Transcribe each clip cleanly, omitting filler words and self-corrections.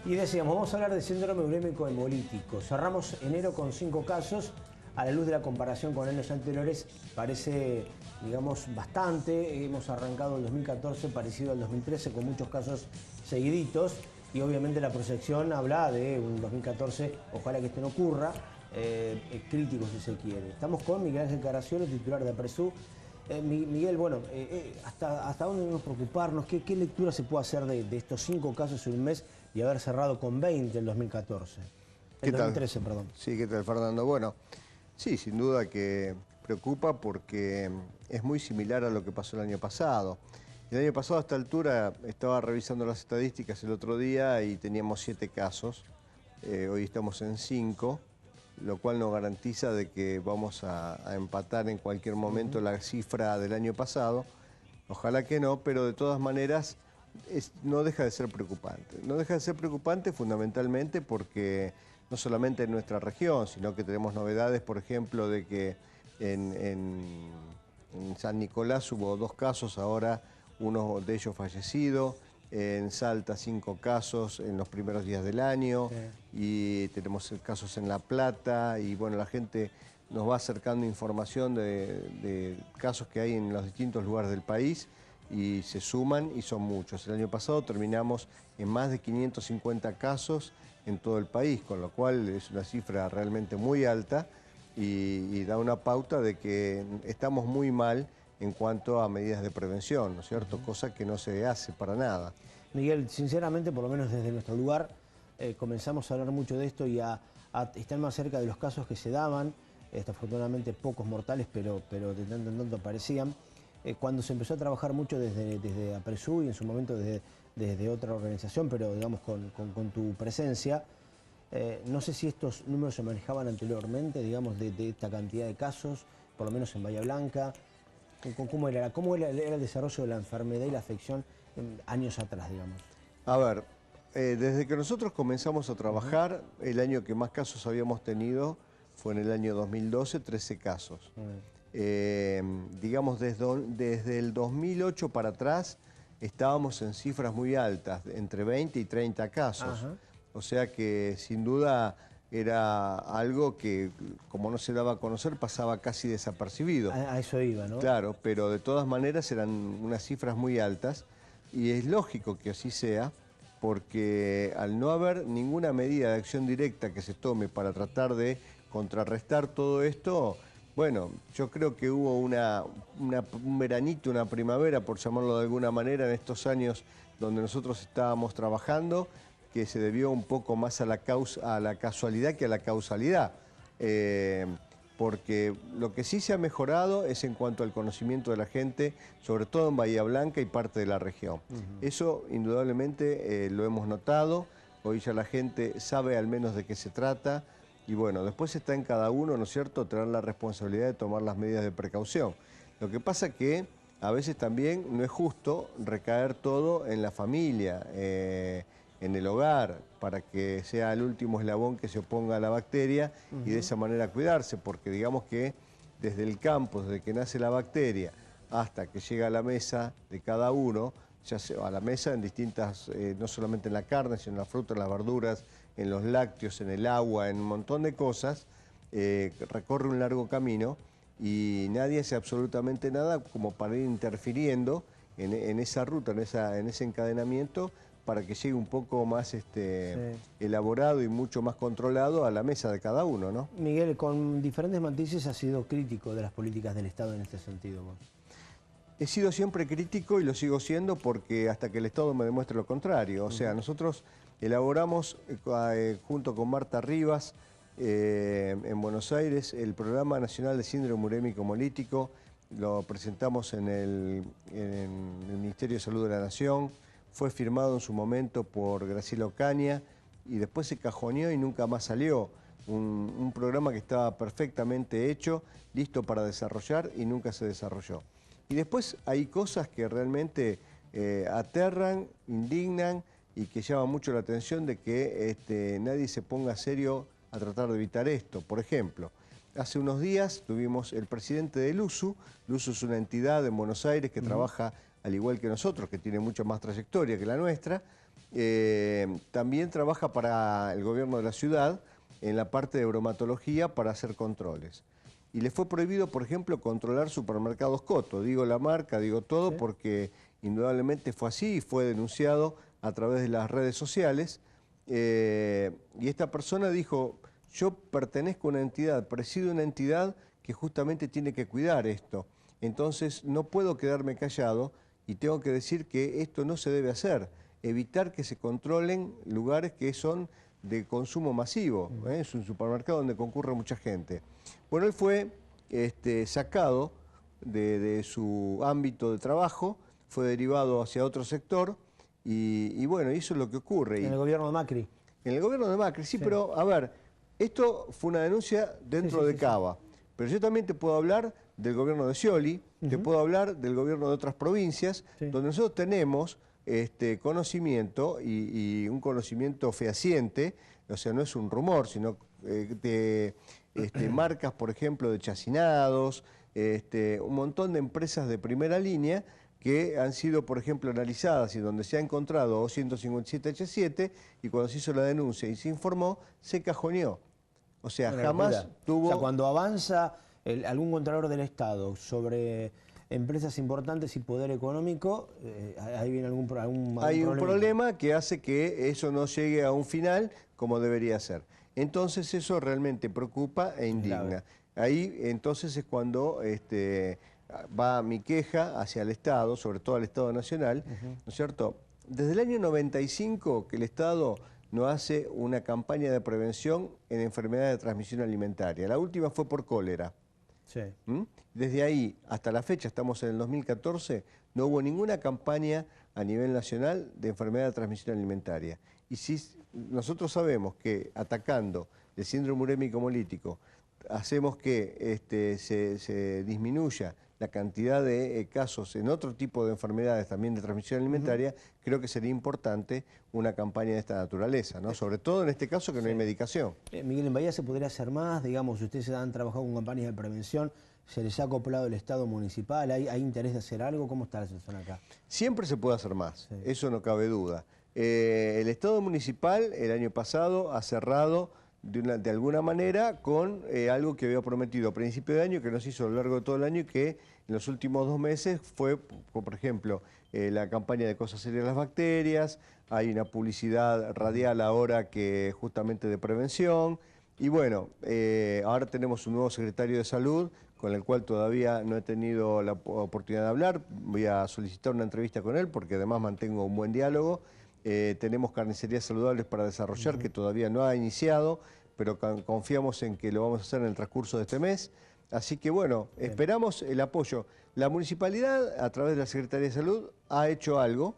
Y decíamos, vamos a hablar de síndrome urémico hemolítico. Cerramos enero con 5 casos. A la luz de la comparación con años anteriores, parece, digamos, bastante. Hemos arrancado el 2014 parecido al 2013 con muchos casos seguiditos. Y obviamente la proyección habla de un 2014, ojalá que esto no ocurra, crítico si se quiere. Estamos con Miguel Ángel Caraciolo, titular de APRESU. Miguel, bueno, ¿hasta dónde debemos preocuparnos? ¿Qué lectura se puede hacer de estos 5 casos en un mes y haber cerrado con 20 el 2014? El 2013, perdón. Sí, ¿qué tal, Fernando? Bueno, sí, sin duda que preocupa porque es muy similar a lo que pasó el año pasado. El año pasado a esta altura estaba revisando las estadísticas el otro día y teníamos 7 casos. Hoy estamos en 5. Lo cual nos garantiza de que vamos a empatar en cualquier momento la cifra del año pasado. Ojalá que no, pero de todas maneras no deja de ser preocupante. No deja de ser preocupante fundamentalmente porque no solamente en nuestra región, sino que tenemos novedades, por ejemplo, de que en San Nicolás hubo 2 casos, ahora uno de ellos fallecido. En Salta 5 casos en los primeros días del año, sí. Y tenemos casos en La Plata y bueno, la gente nos va acercando información de casos que hay en los distintos lugares del país y se suman y son muchos. El año pasado terminamos en más de 550 casos en todo el país, con lo cual es una cifra realmente muy alta y da una pauta de que estamos muy mal en cuanto a medidas de prevención, ¿no es cierto? Cosa que no se hace para nada. Miguel, sinceramente, por lo menos desde nuestro lugar, comenzamos a hablar mucho de esto y a estar más cerca de los casos que se daban, afortunadamente pocos mortales, pero de tanto en tanto aparecían. Cuando se empezó a trabajar mucho desde APRESU y en su momento desde otra organización, pero digamos con tu presencia, no sé si estos números se manejaban anteriormente, digamos, de esta cantidad de casos, por lo menos en Bahía Blanca. ¿Cómo era el desarrollo de la enfermedad y la afección años atrás, digamos? A ver, desde que nosotros comenzamos a trabajar, el año que más casos habíamos tenido fue en el año 2012, 13 casos. Digamos, desde el 2008 para atrás estábamos en cifras muy altas, entre 20 y 30 casos. Ajá. O sea que sin duda era algo que, como no se daba a conocer, pasaba casi desapercibido. A eso iba, ¿no? Claro, pero de todas maneras eran unas cifras muy altas y es lógico que así sea, porque al no haber ninguna medida de acción directa que se tome para tratar de contrarrestar todo esto, bueno, yo creo que hubo un veranito, una primavera, por llamarlo de alguna manera, en estos años donde nosotros estábamos trabajando, que se debió un poco más a la casualidad que a la causalidad. Porque lo que sí se ha mejorado es en cuanto al conocimiento de la gente, sobre todo en Bahía Blanca y parte de la región. Eso indudablemente lo hemos notado, hoy ya la gente sabe al menos de qué se trata y bueno, después está en cada uno, ¿no es cierto?, tener la responsabilidad de tomar las medidas de precaución. Lo que pasa que a veces también no es justo recaer todo en la familia, en el hogar, para que sea el último eslabón que se oponga a la bacteria y de esa manera cuidarse, porque digamos que desde el campo, desde que nace la bacteria hasta que llega a la mesa de cada uno, ya sea a la mesa en distintas, no solamente en la carne, sino en la fruta, en las verduras, en los lácteos, en el agua, en un montón de cosas, recorre un largo camino y nadie hace absolutamente nada como para ir interfiriendo en esa ruta, en ese encadenamiento, para que llegue un poco más elaborado y mucho más controlado a la mesa de cada uno, ¿no? Miguel, con diferentes matices has sido crítico de las políticas del Estado en este sentido, vos. He sido siempre crítico y lo sigo siendo porque hasta que el Estado me demuestre lo contrario. O sea, nosotros elaboramos junto con Marta Rivas en Buenos Aires el Programa Nacional de Síndrome Urémico Hemolítico, lo presentamos en el Ministerio de Salud de la Nación. Fue firmado en su momento por Graciela Ocaña y después se cajoneó y nunca más salió. Un programa que estaba perfectamente hecho, listo para desarrollar y nunca se desarrolló. Y después hay cosas que realmente aterran, indignan y que llaman mucho la atención de que nadie se ponga serio a tratar de evitar esto. Por ejemplo, hace unos días tuvimos el presidente de LUSU. LUSU es una entidad en Buenos Aires que trabaja al igual que nosotros, que tiene mucha más trayectoria que la nuestra, también trabaja para el gobierno de la ciudad en la parte de bromatología para hacer controles. Y le fue prohibido, por ejemplo, controlar supermercados Coto. Digo la marca, digo todo, ¿sí? Porque indudablemente fue así y fue denunciado a través de las redes sociales. Y esta persona dijo, yo pertenezco a una entidad, presido una entidad que justamente tiene que cuidar esto. Entonces no puedo quedarme callado y tengo que decir que esto no se debe hacer. Evitar que se controlen lugares que son de consumo masivo. Es un supermercado donde concurre mucha gente. Bueno, él fue sacado de su ámbito de trabajo, fue derivado hacia otro sector y bueno, eso es lo que ocurre. ¿En el gobierno de Macri? En el gobierno de Macri, sí, pero a ver, esto fue una denuncia dentro de Cava, pero yo también te puedo hablar del gobierno de Scioli, te puedo hablar del gobierno de otras provincias, donde nosotros tenemos conocimiento y un conocimiento fehaciente, o sea, no es un rumor, sino de marcas, por ejemplo, de chacinados, un montón de empresas de primera línea que han sido, por ejemplo, analizadas y donde se ha encontrado O157H7 y cuando se hizo la denuncia y se informó, se cajoneó. O sea, jamás tuvo... O sea, cuando avanza algún contralor del Estado sobre empresas importantes y poder económico, ahí viene algún problema. Hay un problema que hace que eso no llegue a un final como debería ser. Entonces eso realmente preocupa e indigna. Ahí entonces es cuando va mi queja hacia el Estado, sobre todo al Estado Nacional, ¿no es cierto? Desde el año 95 que el Estado no hace una campaña de prevención en enfermedades de transmisión alimentaria. La última fue por cólera. Sí. Desde ahí hasta la fecha, estamos en el 2014, no hubo ninguna campaña a nivel nacional de enfermedad de transmisión alimentaria. Y si nosotros sabemos que atacando el síndrome urémico hemolítico hacemos que se disminuya la cantidad de casos en otro tipo de enfermedades también de transmisión alimentaria, creo que sería importante una campaña de esta naturaleza, ¿no? Sobre todo en este caso que no hay medicación. Miguel, en Bahía se podría hacer más, digamos, ustedes han trabajado con campañas de prevención, ¿se les ha acoplado el Estado municipal? ¿Hay interés de hacer algo? ¿Cómo está la situación acá? Siempre se puede hacer más, eso no cabe duda. El Estado municipal el año pasado ha cerrado de alguna manera con algo que había prometido a principio de año, que no se hizo a lo largo de todo el año y que en los últimos 2 meses fue, por ejemplo, la campaña de cosas serias de las bacterias, hay una publicidad radial ahora que justamente de prevención y bueno, ahora tenemos un nuevo secretario de salud con el cual todavía no he tenido la oportunidad de hablar, voy a solicitar una entrevista con él porque además mantengo un buen diálogo. Tenemos carnicerías saludables para desarrollar que todavía no ha iniciado, pero confiamos en que lo vamos a hacer en el transcurso de este mes. Así que bueno, esperamos el apoyo. La municipalidad, a través de la Secretaría de Salud, ha hecho algo.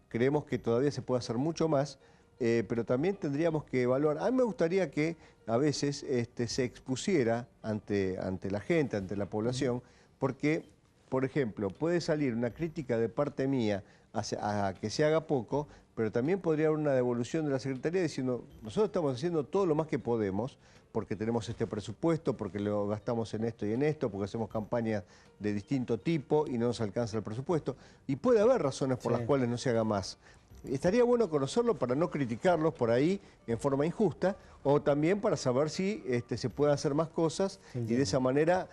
Creemos que todavía se puede hacer mucho más, pero también tendríamos que evaluar. A mí me gustaría que a veces se expusiera ante la gente, ante la población, porque, por ejemplo, puede salir una crítica de parte mía a que se haga poco, pero también podría haber una devolución de la Secretaría diciendo, nosotros estamos haciendo todo lo más que podemos, porque tenemos este presupuesto, porque lo gastamos en esto y en esto, porque hacemos campañas de distinto tipo y no nos alcanza el presupuesto. Y puede haber razones por las cuales no se haga más. Estaría bueno conocerlo para no criticarlos por ahí en forma injusta, o también para saber si se puede hacer más cosas y de esa manera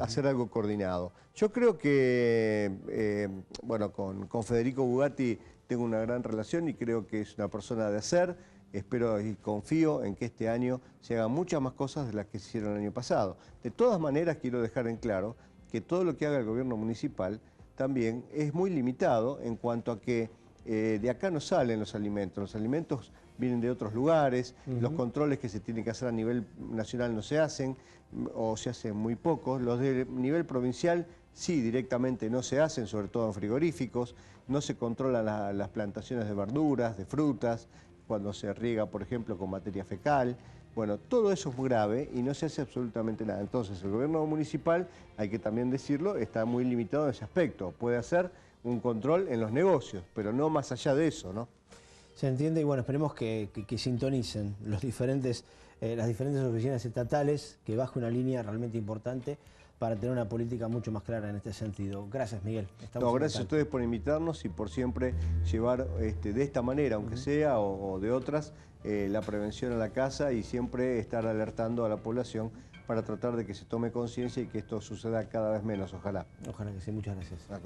hacer algo coordinado. Yo creo que, bueno, con Federico Bugatti tengo una gran relación y creo que es una persona de hacer. Espero y confío en que este año se hagan muchas más cosas de las que se hicieron el año pasado. De todas maneras, quiero dejar en claro que todo lo que haga el gobierno municipal también es muy limitado en cuanto a que de acá no salen los alimentos vienen de otros lugares, los controles que se tienen que hacer a nivel nacional no se hacen o se hacen muy pocos, los de nivel provincial sí directamente no se hacen, sobre todo en frigoríficos, no se controlan las plantaciones de verduras, de frutas, cuando se riega, por ejemplo, con materia fecal. Bueno, todo eso es muy grave y no se hace absolutamente nada. Entonces, el gobierno municipal, hay que también decirlo, está muy limitado en ese aspecto. Puede hacer un control en los negocios, pero no más allá de eso, ¿no? Se entiende y bueno, esperemos que sintonicen las diferentes oficinas estatales, que baje una línea realmente importante para tener una política mucho más clara en este sentido. Gracias, Miguel. No, gracias a ustedes por invitarnos y por siempre llevar de esta manera, aunque sea, o de otras, la prevención a la casa y siempre estar alertando a la población para tratar de que se tome conciencia y que esto suceda cada vez menos, ojalá. Ojalá que sí, muchas gracias.